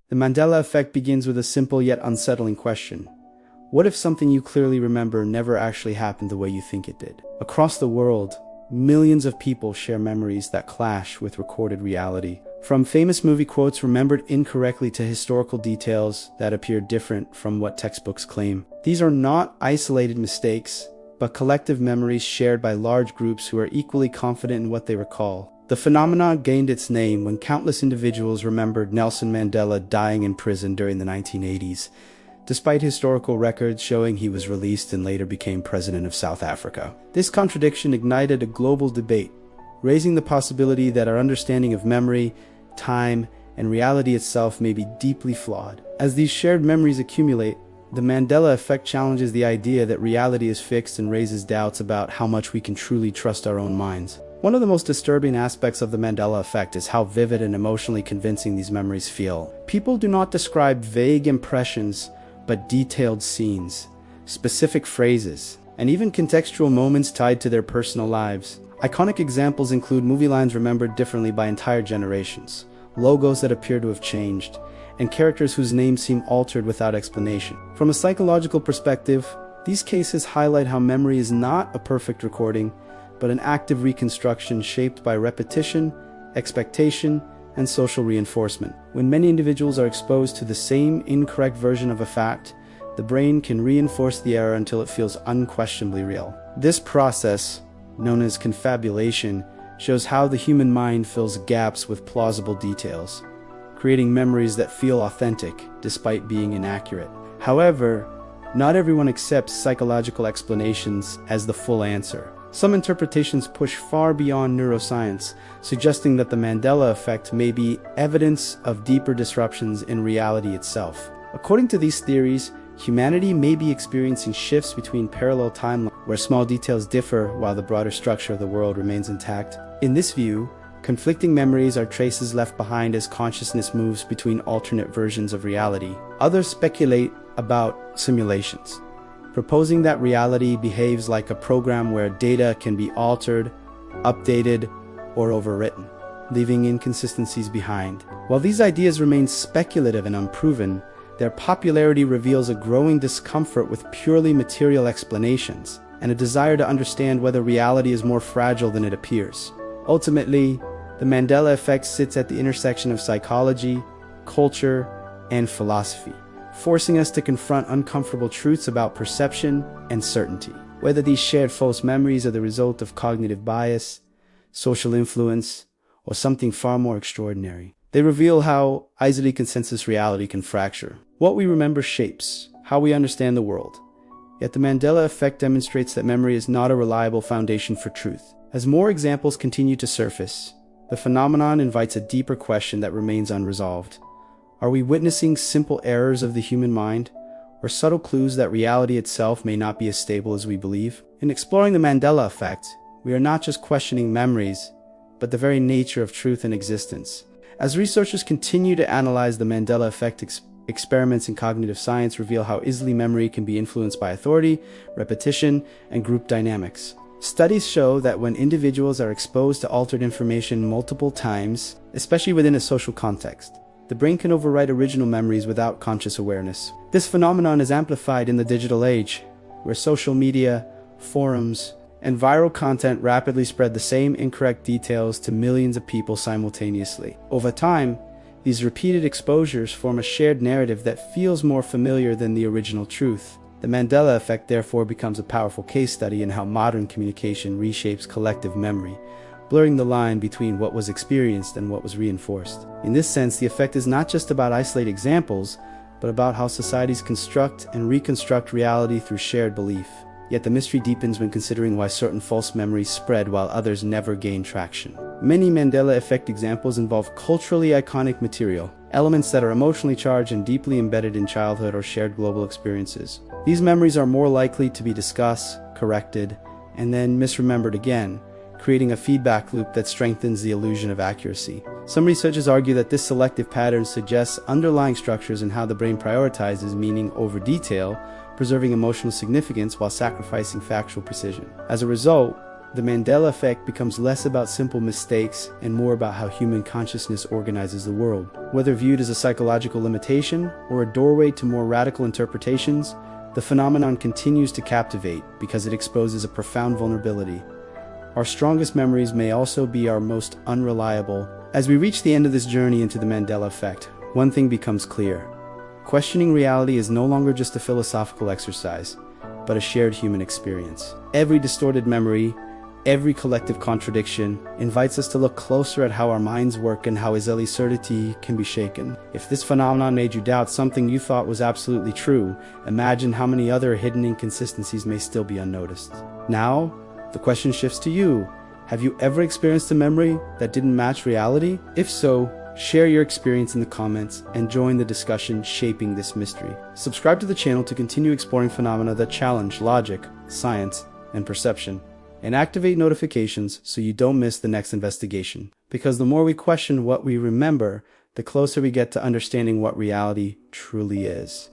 The Mandela Effect begins with a simple yet unsettling question. What if something you clearly remember never actually happened the way you think it did? Across the world, millions of people share memories that clash with recorded reality. From famous movie quotes remembered incorrectly to historical details that appear different from what textbooks claim. These are not isolated mistakes, but collective memories shared by large groups who are equally confident in what they recall. The phenomenon gained its name when countless individuals remembered Nelson Mandela dying in prison during the 1980s, despite historical records showing he was released and later became president of South Africa. This contradiction ignited a global debate, raising the possibility that our understanding of memory, time, and reality itself may be deeply flawed. As these shared memories accumulate, the Mandela Effect challenges the idea that reality is fixed and raises doubts about how much we can truly trust our own minds. One of the most disturbing aspects of the Mandela Effect is how vivid and emotionally convincing these memories feel. People do not describe vague impressions, but detailed scenes, specific phrases, and even contextual moments tied to their personal lives. Iconic examples include movie lines remembered differently by entire generations, logos that appear to have changed, and characters whose names seem altered without explanation. From a psychological perspective, these cases highlight how memory is not a perfect recording, but an active reconstruction shaped by repetition, expectation, and social reinforcement. When many individuals are exposed to the same incorrect version of a fact, the brain can reinforce the error until it feels unquestionably real. This process, known as confabulation, shows how the human mind fills gaps with plausible details, creating memories that feel authentic despite being inaccurate. However, not everyone accepts psychological explanations as the full answer. Some interpretations push far beyond neuroscience, suggesting that the Mandela Effect may be evidence of deeper disruptions in reality itself. According to these theories, humanity may be experiencing shifts between parallel timelines where small details differ while the broader structure of the world remains intact. In this view, conflicting memories are traces left behind as consciousness moves between alternate versions of reality. Others speculate about simulations, proposing that reality behaves like a program where data can be altered, updated, or overwritten, leaving inconsistencies behind. While these ideas remain speculative and unproven, their popularity reveals a growing discomfort with purely material explanations and a desire to understand whether reality is more fragile than it appears. Ultimately, the Mandela Effect sits at the intersection of psychology, culture, and philosophy, forcing us to confront uncomfortable truths about perception and certainty. Whether these shared false memories are the result of cognitive bias, social influence, or something far more extraordinary, they reveal how easily consensus reality can fracture. What we remember shapes how we understand the world. Yet the Mandela Effect demonstrates that memory is not a reliable foundation for truth. As more examples continue to surface, the phenomenon invites a deeper question that remains unresolved. Are we witnessing simple errors of the human mind, or subtle clues that reality itself may not be as stable as we believe? In exploring the Mandela Effect, we are not just questioning memories, but the very nature of truth and existence. As researchers continue to analyze the Mandela Effect, experiments in cognitive science reveal how easily memory can be influenced by authority, repetition, and group dynamics. Studies show that when individuals are exposed to altered information multiple times, especially within a social context, the brain can overwrite original memories without conscious awareness. This phenomenon is amplified in the digital age, where social media, forums, and viral content rapidly spread the same incorrect details to millions of people simultaneously. Over time, these repeated exposures form a shared narrative that feels more familiar than the original truth. The Mandela Effect therefore becomes a powerful case study in how modern communication reshapes collective memory, blurring the line between what was experienced and what was reinforced. In this sense, the effect is not just about isolated examples, but about how societies construct and reconstruct reality through shared belief. Yet the mystery deepens when considering why certain false memories spread while others never gain traction. Many Mandela Effect examples involve culturally iconic material, elements that are emotionally charged and deeply embedded in childhood or shared global experiences. These memories are more likely to be discussed, corrected, and then misremembered again, creating a feedback loop that strengthens the illusion of accuracy. Some researchers argue that this selective pattern suggests underlying structures in how the brain prioritizes meaning over detail, preserving emotional significance while sacrificing factual precision. As a result, the Mandela Effect becomes less about simple mistakes and more about how human consciousness organizes the world. Whether viewed as a psychological limitation or a doorway to more radical interpretations, the phenomenon continues to captivate because it exposes a profound vulnerability. Our strongest memories may also be our most unreliable. As we reach the end of this journey into the Mandela Effect, one thing becomes clear. Questioning reality is no longer just a philosophical exercise, but a shared human experience. Every distorted memory, every collective contradiction, invites us to look closer at how our minds work and how easily certainty can be shaken. If this phenomenon made you doubt something you thought was absolutely true, imagine how many other hidden inconsistencies may still be unnoticed. Now, the question shifts to you. Have you ever experienced a memory that didn't match reality? If so, share your experience in the comments and join the discussion shaping this mystery. Subscribe to the channel to continue exploring phenomena that challenge logic, science, and perception. And activate notifications so you don't miss the next investigation. Because the more we question what we remember, the closer we get to understanding what reality truly is.